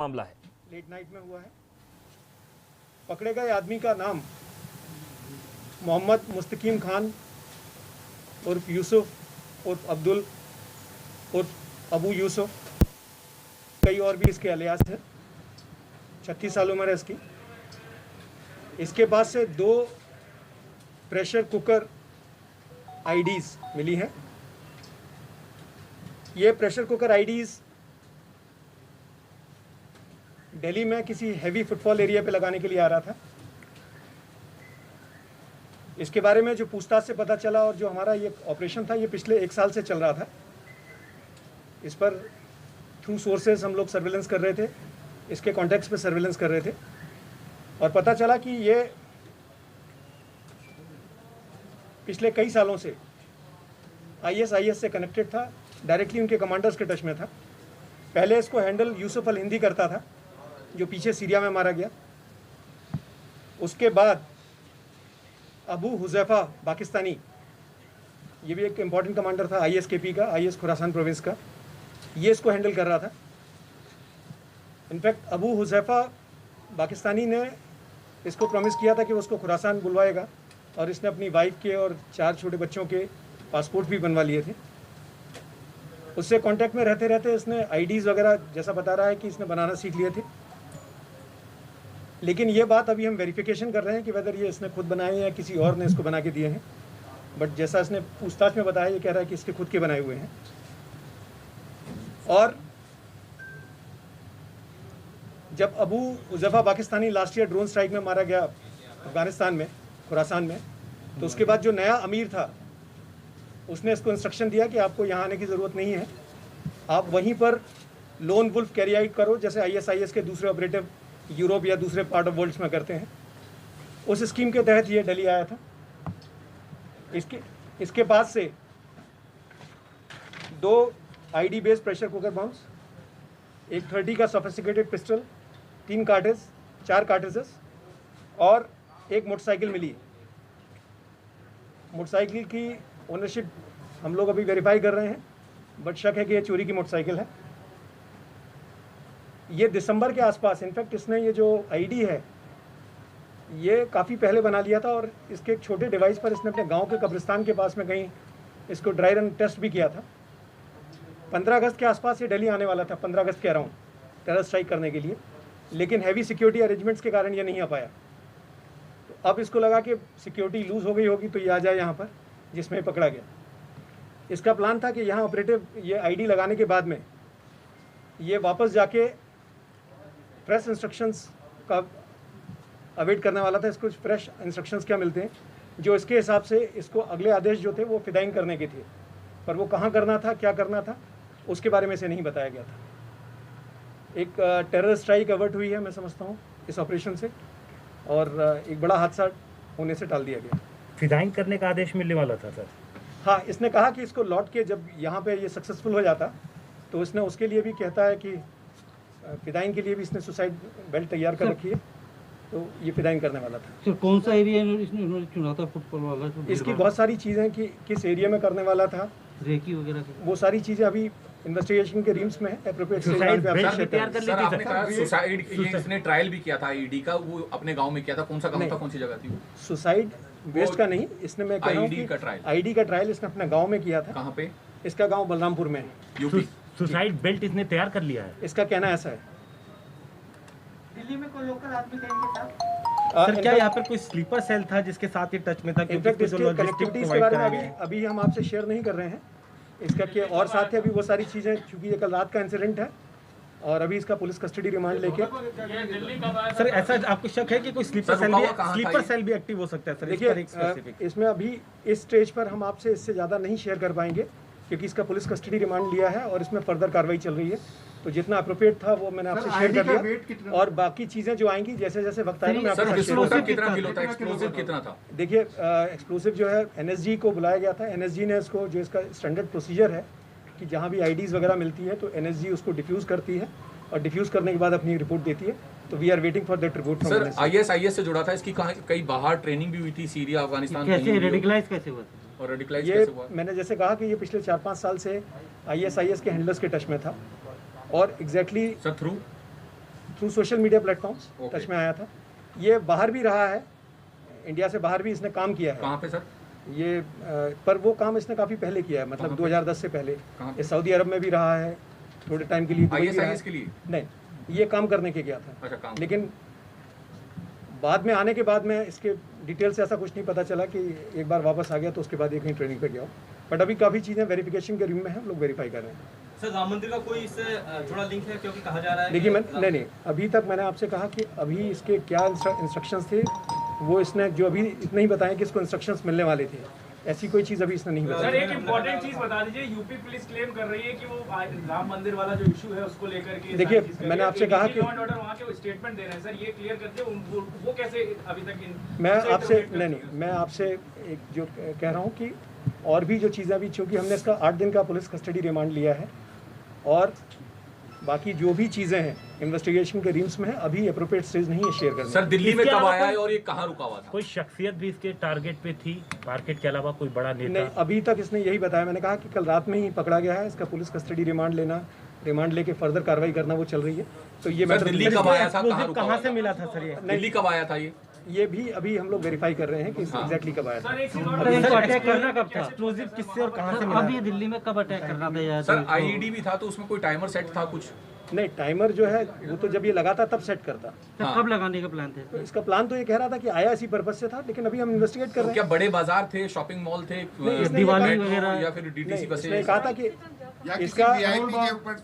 मामला है। Late night में हुआ है। पकड़े गए आदमी का नाम मोहम्मद मुस्तकीम खान उर्फ यूसुफ उर्फ अब्दुल उर्फ अबू यूसुफ, कई और भी इसके अलियास हैं। 36 साल उम्र है इसकी। इसके पास से 2 प्रेशर कुकर आईडीज़ मिली हैं। ये प्रेशर कुकर आईडीज़ दिल्ली में किसी हैवी फुटफॉल एरिया पे लगाने के लिए आ रहा था। इसके बारे में जो पूछताछ से पता चला और जो हमारा ये ऑपरेशन था, ये पिछले 1 साल से चल रहा था। इस पर थ्रू सोर्सेज हम लोग सर्विलेंस कर रहे थे, इसके कॉन्टेक्ट्स पे सर्विलेंस कर रहे थे और पता चला कि ये पिछले कई सालों से आईएसआईएस से कनेक्टेड था, डायरेक्टली उनके कमांडर्स के टच में था। पहले इसको हैंडल यूसुफ अल हिंदी करता था, जो पीछे सीरिया में मारा गया। उसके बाद अबू हुज़ैफा पाकिस्तानी, ये भी एक इम्पॉर्टेंट कमांडर था आईएसकेपी का, आईएस खुरासान प्रोविंस का, ये इसको हैंडल कर रहा था। इनफैक्ट अबू हुज़ैफा पाकिस्तानी ने इसको प्रॉमिस किया था कि वो उसको खुरासान बुलवाएगा और इसने अपनी वाइफ के और 4 छोटे बच्चों के पासपोर्ट भी बनवा लिए थे। उससे कांटेक्ट में रहते रहते इसने आईडीज़ वगैरह, जैसा बता रहा है कि इसने बनाना सीख लिए थे। लेकिन ये बात अभी हम वेरिफिकेशन कर रहे हैं कि वेदर ये इसने खुद बनाए हैं या किसी और ने इसको बना के दिए हैं। बट जैसा इसने पूछताछ में बताया, ये कह रहा है कि इसके खुद के बनाए हुए हैं। और जब Abu Huzaifa Pakistani last year drone strike में मारा गया अफगानिस्तान में, खुरासान में, तो उसके बाद जो नया अमीर था उसने इसको इंस्ट्रक्शन दिया कि आपको यहाँ आने की ज़रूरत नहीं है, आप वहीं पर लोन वुल्फ कैरी आउट करो, जैसे आईएसआईएस के दूसरे ऑपरेटिव यूरोप या दूसरे पार्ट ऑफ वर्ल्ड्स में करते हैं। उस स्कीम के तहत ये दिल्ली आया था। इसके पास से 2 ID based pressure cooker bounce, एक 30 का सोफिस्टिकेटेड पिस्टल, 3 कार्टेज, 4 कार्टेजेस और एक मोटरसाइकिल मिली। मोटरसाइकिल की ओनरशिप हम लोग अभी वेरीफाई कर रहे हैं, बट शक है कि ये चोरी की मोटरसाइकिल है। ये दिसंबर के आसपास, इनफैक्ट इसने ये जो आईडी है ये काफ़ी पहले बना लिया था और इसके एक छोटे डिवाइस पर इसने अपने गांव के कब्रिस्तान के पास में कहीं इसको ड्राई रन टेस्ट भी किया था। 15 अगस्त के आसपास ये दिल्ली आने वाला था, 15 अगस्त के अराउंड, टेरर स्ट्राइक करने के लिए, लेकिन हैवी सिक्योरिटी अरेंजमेंट्स के कारण ये नहीं आ पाया। तो अब इसको लगा कि सिक्योरिटी लूज़ हो गई होगी तो ये आ जाए यहाँ पर, जिसमें पकड़ा गया। इसका प्लान था कि यहाँ ऑपरेटिव ये आईडी लगाने के बाद में ये वापस जाके फ्रेश इंस्ट्रक्शंस का अवेट करने वाला था। इसको फ्रेश इंस्ट्रक्शंस क्या मिलते हैं, जो इसके हिसाब से इसको अगले आदेश जो थे वो फिदाइन करने के थे, पर वो कहाँ करना था, क्या करना था, उसके बारे में से नहीं बताया गया था। एक टेरर स्ट्राइक अवर्ट हुई है, मैं समझता हूँ, इस ऑपरेशन से, और एक बड़ा हादसा होने से टाल दिया गया। फिदाइन करने का आदेश मिलने वाला था सर। हाँ, इसने कहा कि इसको लौट के जब यहाँ पे ये सक्सेसफुल हो जाता तो इसने उसके लिए भी कहता है कि फिदाइन के लिए भी इसने सुसाइड बेल्ट तैयार कर रखी है, तो ये फिदाइन करने वाला था। सर कौन सा एरिया इसने चुना था फुटबॉल वाला? इसकी बहुत सारी चीज़ें कि किस एरिया में करने वाला था, रेकी वगैरह, वो सारी चीज़ें अभी इन्वेस्टिगेशन के रीम्स में है। एप्रोप्रिएट सुसाइड बेल्ट तैयार कर ली थी आपने कहा सुसाइड, ये इसने ट्रायल भी किया था आईडी का, वो अपने गांव में किया था। कौन सा गांव था, कौन सी जगह थी? सुसाइड बेस्ड का नहीं, इसने, मैं कह रहा हूँ कि आईडी का ट्रायल इसने अपने गाँव में किया था। कहाँ पे? इसका गाँव बलरामपुर में है, यूपी। सुसाइड बेल्ट इसने तैयार कर लिया है, इसका कहना ऐसा है। दिल्ली में कोई लोकल आदमी थे इनके साथ? सर क्या यहाँ पर कोई स्लीपर सेल था जिसके साथ ये टच में था? इनफैक्ट इसके कनेक्टिविटीज के बारे में अभी हम आपसे शेयर नहीं कर रहे हैं। इसका के और साथ है अभी वो सारी चीज़ें, चूँकि ये कल रात का इंसिडेंट है और अभी इसका पुलिस कस्टडी रिमांड लेके। सर ऐसा आपको शक है कि कोई स्लीपर सेल भी एक्टिव हो सकता है सर? देखिए, इसमें अभी इस स्टेज पर हम आपसे इससे ज़्यादा नहीं शेयर कर पाएंगे, क्योंकि इसका पुलिस कस्टडी रिमांड लिया है और इसमें फर्दर कार्रवाई चल रही है। तो जितना अप्रोप्रिएट था वो मैंने आपसे शेयर कर लिया, और बाकी चीज़ें जो आएंगी जैसे जैसे वक्त आएगा मैं आपको एक्सप्लोसिव कितना किलो था? एक्सप्लोसिव कितना था? देखिए, एक्सप्लोसिव जो है एनएसजी को बुलाया गया था। एनएसजी ने इसको, जो इसका स्टैंडर्ड प्रोसीजर है कि जहाँ भी आईडीज़ वगैरह मिलती है तो एनएसजी उसको डिफ्यूज़ करती है और डिफ्यूज़ करने के बाद अपनी रिपोर्ट देती है। तो we are waiting for that report from NSG. Sir ISIS से जुड़ा था, इसकी कई बाहर ट्रेनिंग भी हुई थी, सीरिया, अफगानिस्तान। कैसे रेडिकलाइज कैसे हुआ? और रेडिकलाइज ये कैसे हुआ? मैंने जैसे कहा कि ये पिछले 4-5 साल से आईएसआईएस के हैंडलर्स के टच में था और exactly sir through through social media platforms Okay. Touch में आया था। ये बाहर भी रहा है, इंडिया से बाहर भी इसने काम किया है। कहाँ पे सर? ये पर वो काम इसने काफ़ी पहले किया है, मतलब कहाँ पे? 2010 से पहले। कहाँ पे? ये सऊदी अरब में भी रहा है, थोड़े टाइम के लिए दुबई भी रहा है। ISIS के लिए? नहीं, ये काम करने के गया था। अच्छा, काम। लेकिन बाद में आने के बाद में इसके डिटेल से ऐसा कुछ नहीं पता चला कि एक बार वापस आ गया तो उसके बाद ये कहीं ट्रेनिंग पे गया हो। बट अभी काफ़ी चीज़ें वेरिफिकेशन के रूम में है, हम लोग वेरीफाई कर रहे हैं। सर राम मंदिर का कोई इससे जुड़ा लिंक है, क्योंकि कहा जा रहा है देखिए नहीं, अभी तक मैंने आपसे कहा कि अभी इसके क्या इंस्ट्रक्शंस थे, वो इसने जो अभी इतना ही बताया कि इसको इंस्ट्रक्शंस मिलने वाले थे, ऐसी कोई चीज़ अभी इसने नहीं सर बताई। एक इम्पोर्टेंट चीज बता दीजिए, यूपी पुलिस क्लेम कर रही है कि वो राम मंदिर वाला जो इशू है उसको लेकर के देखिए, मैंने आपसे कहा कि लॉ एंड ऑर्डर वहाँ के स्टेटमेंट दे रहे हैं। सर ये क्लियर करते हैं वो कैसे अभी तक मैं आपसे मैं आपसे एक जो कह रहा हूँ कि और भी जो चीज़ें अभी, चूँकि हमने इसका 8 दिन का पुलिस कस्टडी रिमांड लिया है और बाकी जो भी चीज़ें हैं इन्वेस्टिगेशन के रीम्स में है, अभी अप्रोप्रिएट स्टेज नहीं है शेयर करने। सर दिल्ली में इसके कब अलावा आया है कोई- और ये कहाँ रुका हुआ था? कोई शख्सियत भी इसके टारगेट पे थी मार्केट के अलावा, कोई बड़ा नहीं, नेता? अभी तक इसने यही बताया। मैंने कहा कि कल रात में ही पकड़ा गया है, इसका पुलिस कस्टडी रिमांड लेना, रिमांड लेके फर्दर कार्रवाई करना वो चल रही है। तो ये सर मैटर दिल्ली कब आया था, कहाँ एक्सप्लोजिव रुका कहाँ हुआ से था? मिला था सर ये? दिल्ली कब आया था ये भी अभी हम लोग वेरीफाई कर रहे हैं कि हाँ। एग्जैक्टली कब आया था। सर एक चीज और सर, इनको बताइए, अटैक करना कब था? एक्सप्लोजिव किससे और कहाँ से सर मिला? अब ये दिल्ली में कब अटैक करना था यार? सर IED भी था तो उसमें कोई टाइमर सेट था कुछ? नहीं, टाइमर जो है वो तो जब ये लगाता तब सेट करता। सर कब लगाने का प्लान थे? तो इसका प्लान तो ये कह रहा था कि आया इसी पर्पज से था, लेकिन अभी हम इन्वेस्टिगेट कर तो रहे क्या हैं। बड़े बाजार थे, शॉपिंग मॉल थे, इसने दिवाली ये वगैरह मेट्रो या फिर नहीं, DTC इसने बसें? कहा था कि या किसी इसका VIP के ऊपर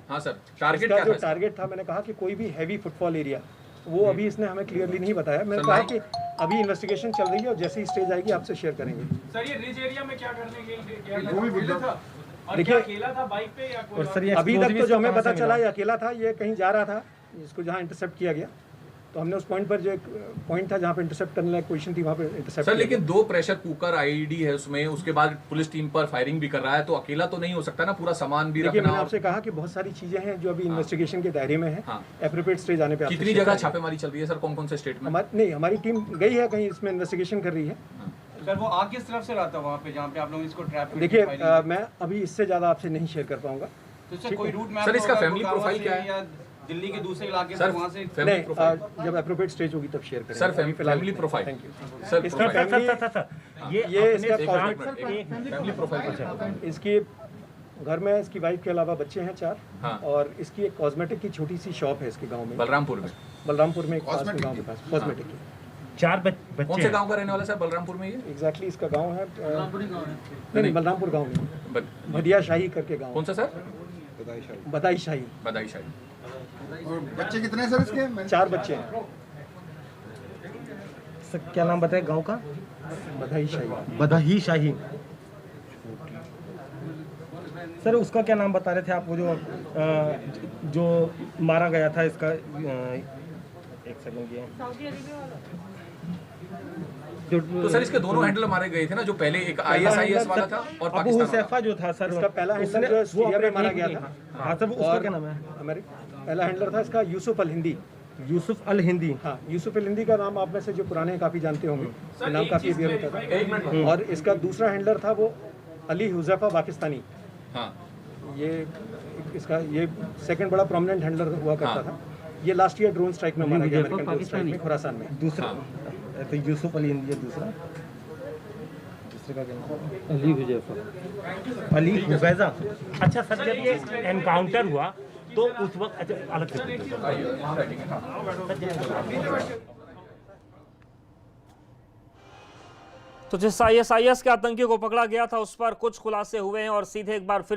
हाँ सर, टारगेट इसका क्या जो था? टारगेट था, मैंने कहा कि कोई भी हैवी फुटफॉल एरिया, वो अभी इसने हमें क्लियरली नहीं बताया। मैंने सर, कहा नहीं। कि अभी इन्वेस्टिगेशन चल रही है और जैसे ही स्टेज आएगी आपसे शेयर करेंगे। सर ये रिज एरिया में क्या करने गया वो भी बुद्धा था? और देखिए- क्या अकेला था बाइक पे या कोई और सर ये अभी तक explosive तो जो हमें कहाँ पता से चला मिला? ये अकेला था, ये कहीं जा रहा था, इसको जहाँ इंटरसेप्ट किया गया तो हमने उस पॉइंट पर, जो एक पॉइंट था जहाँ पे इंटरसेप्ट करने लायक पोजीशन थी, वहाँ पे इंटरसेप्ट। सर लेकिन 2 प्रेशर कुकर IED है उसमें, उसके बाद पुलिस टीम पर फायरिंग भी कर रहा है, तो अकेला तो नहीं हो सकता ना, पूरा सामान भी देखिए, रखना। मैंने आपसे कहा कि बहुत सारी चीजें हैं जो अभी इन्वेस्टिगेशन के दायरे में है। हाँ। एप्रोप्रिएट स्टेज आने पे आपसे कितनी शेयर जगह करेंगे। छापेमारी चल रही है सर, कौन कौन से स्टेट में? हमारी टीम गई है कहीं, इसमें इन्वेस्टिगेशन कर रही है। सर वो आग किस तरफ से रहा था वहाँ पे जहाँ पे आप लोग इसको ट्रैप देखिए, मैं अभी इससे ज़्यादा आपसे नहीं शेयर कर पाऊंगा। तो सर कोई रूट मैप सर, इसका होगा, family गुड़गांव profile से क्या है? या दिल्ली के दूसरे इलाके से सर वहाँ से? फैमिली नहीं, प्रोफाइल। जब एप्रोप्रिएट स्टेज होगी तब शेयर करेंगे। सर अभी फिलहाल family profile. Thank you. Sir इसका प्रोफाइल। सर, ये ये अपने इसका ब्रांड- फैमिली प्रोफाइल। इसकी घर में इसकी वाइफ के अलावा बच्चे हैं 4। हाँ। और इसकी एक कॉस्मेटिक की छोटी सी शॉप है इसके गांव में, बलरामपुर में। बलरामपुर में, एक पास में Cosmetic गांव के पास कॉस्मेटिक की। 4 कौन बच्चे से हैं। गांव का रहने वाला है सर बलरामपुर में ये? एग्जैक्टली इसका गांव है नहीं, बलरामपुर गांव में, ब- भदिया शाही करके गांव, कौन सा सर? बदाई शाही। बधाई शाही। और बच्चे कितने हैं सर इसके? 4 बच्चे हैं। सर क्या नाम बताए गांव का? बधाई शाही। बदाही शाही। सर उसका क्या नाम बता रहे थे आप, वो जो मारा गया था इसका? एक सेकंड ये तो सर इसके दोनों हैंडल मारे गए थे ना, जो पहले एक ISIS वाला था और अबू पाकिस्तान वाला। हुसैफा जो था सर, इसका पहला हैंडलर उसने- जो वो सीरिया में अपने मारा टीम गया में- था। हाँ सर, वो उसका और क्या नाम है? पहला हैंडलर था इसका यूसुफ अल हिंदी। यूसुफ अल हिंदी। हाँ, यूसुफ अल हिंदी का नाम आप में से जो पुराने काफ़ी जानते होंगे, सर, नाम एक काफ़ी चीज़ अवेयर होता clarify- एक मिनट। था। और इसका दूसरा हैंडलर था वो अली हुजैफा पाकिस्तानी। हाँ ये इसका ये सेकंड बड़ा प्रोमिनेंट हैंडलर हुआ करता हाँ। था। ये लास्ट ईयर ड्रोन स्ट्राइक में मारा गया, हुजैफा अमेरिकन ड्रोन स्ट्राइक में, पाकिस्तानी। खुरासान में। दूसरा तो यूसुफ अली हिंदी है दूसरा। दूसरे का क्या नाम? अली हुजैफा। अली हुजैफा। अच्छा सर, जब ये एनकाउंटर हुआ तो उस वक्त, अच्छा अलग से तो जिस ISIS के आतंकी को पकड़ा गया था उस पर कुछ खुलासे हुए हैं और सीधे एक बार फिर